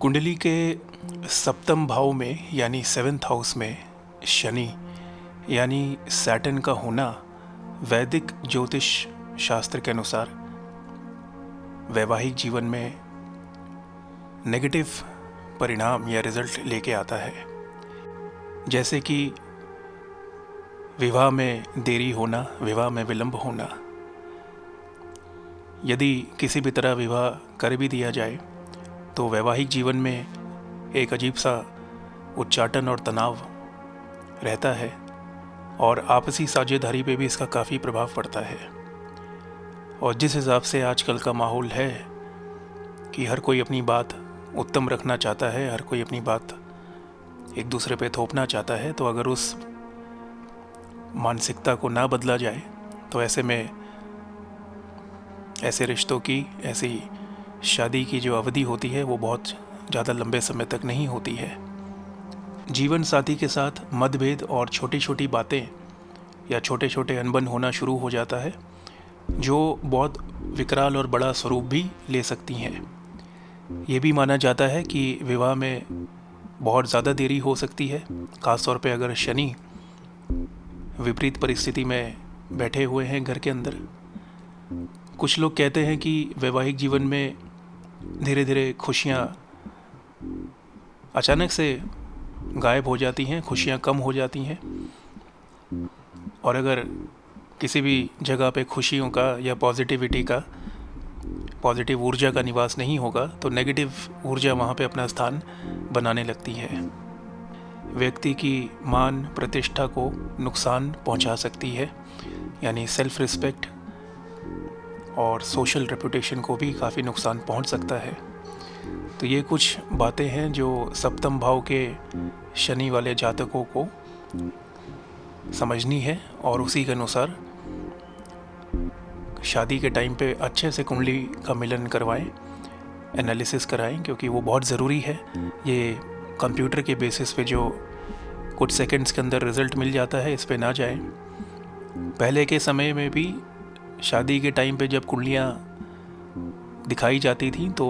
कुंडली के सप्तम भाव में यानी सेवेंथ हाउस में शनि यानी सैटर्न का होना वैदिक ज्योतिष शास्त्र के अनुसार वैवाहिक जीवन में नेगेटिव परिणाम या रिजल्ट लेके आता है। जैसे कि विवाह में देरी होना, विवाह में विलंब होना। यदि किसी भी तरह विवाह कर भी दिया जाए तो वैवाहिक जीवन में एक अजीब सा उच्चाटन और तनाव रहता है और आपसी साझेदारी पे भी इसका काफ़ी प्रभाव पड़ता है। और जिस हिसाब से आजकल का माहौल है कि हर कोई अपनी बात उत्तम रखना चाहता है, हर कोई अपनी बात एक दूसरे पे थोपना चाहता है, तो अगर उस मानसिकता को ना बदला जाए तो ऐसे में ऐसे रिश्तों की, ऐसी शादी की जो अवधि होती है वो बहुत ज़्यादा लंबे समय तक नहीं होती है। जीवन साथी के साथ मतभेद और छोटी छोटी बातें या छोटे छोटे अनबन होना शुरू हो जाता है, जो बहुत विकराल और बड़ा स्वरूप भी ले सकती हैं। ये भी माना जाता है कि विवाह में बहुत ज़्यादा देरी हो सकती है, ख़ासतौर पे अगर शनि विपरीत परिस्थिति में बैठे हुए हैं घर के अंदर। कुछ लोग कहते हैं कि वैवाहिक जीवन में धीरे धीरे खुशियाँ अचानक से गायब हो जाती हैं, खुशियाँ कम हो जाती हैं। और अगर किसी भी जगह पे खुशियों का या पॉजिटिविटी का, पॉजिटिव ऊर्जा का निवास नहीं होगा तो नेगेटिव ऊर्जा वहाँ पे अपना स्थान बनाने लगती है। व्यक्ति की मान प्रतिष्ठा को नुकसान पहुँचा सकती है, यानी सेल्फ रिस्पेक्ट और सोशल रेपुटेशन को भी काफ़ी नुकसान पहुंच सकता है। तो ये कुछ बातें हैं जो सप्तम भाव के शनि वाले जातकों को समझनी है और उसी के अनुसार शादी के टाइम पे अच्छे से कुंडली का मिलन करवाएं, एनालिसिस कराएं, क्योंकि वो बहुत ज़रूरी है। ये कंप्यूटर के बेसिस पे जो कुछ सेकंड्स के अंदर रिज़ल्ट मिल जाता है, इस पे ना जाएं। पहले के समय में भी शादी के टाइम पे जब कुंडलियाँ दिखाई जाती थी तो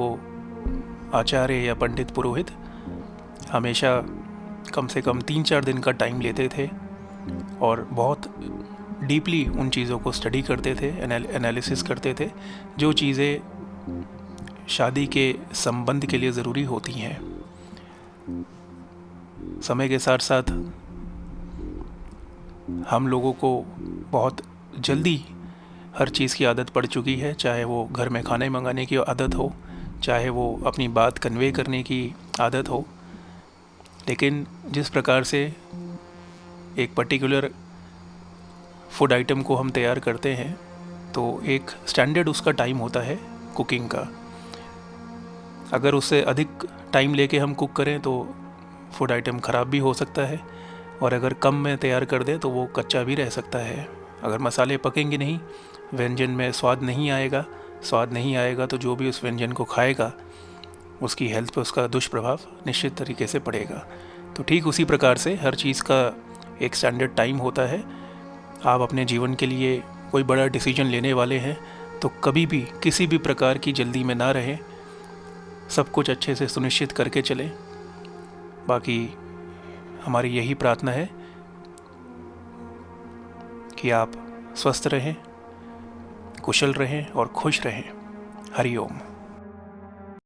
आचार्य या पंडित पुरोहित हमेशा कम से कम 3-4 दिन का टाइम लेते थे और बहुत डीपली उन चीज़ों को स्टडी करते थे, एनालिसिस करते थे, जो चीज़ें शादी के संबंध के लिए ज़रूरी होती हैं। समय के साथ साथ हम लोगों को बहुत जल्दी हर चीज़ की आदत पड़ चुकी है, चाहे वो घर में खाने मंगाने की आदत हो, चाहे वो अपनी बात कन्वे करने की आदत हो। लेकिन जिस प्रकार से एक पर्टिकुलर फूड आइटम को हम तैयार करते हैं तो एक स्टैंडर्ड उसका टाइम होता है कुकिंग का। अगर उससे अधिक टाइम लेके हम कुक करें तो फूड आइटम ख़राब भी हो सकता है, और अगर कम में तैयार कर दें तो वो कच्चा भी रह सकता है। अगर मसाले पकेंगे नहीं, व्यंजन में स्वाद नहीं आएगा तो जो भी उस व्यंजन को खाएगा उसकी हेल्थ पे उसका दुष्प्रभाव निश्चित तरीके से पड़ेगा। तो ठीक उसी प्रकार से हर चीज़ का एक स्टैंडर्ड टाइम होता है। आप अपने जीवन के लिए कोई बड़ा डिसीजन लेने वाले हैं तो कभी भी किसी भी प्रकार की जल्दी में ना रहें, सब कुछ अच्छे से सुनिश्चित करके चलें। बाकी हमारी यही प्रार्थना है कि आप स्वस्थ रहें, कुशल रहें और खुश रहें। हरि ओम।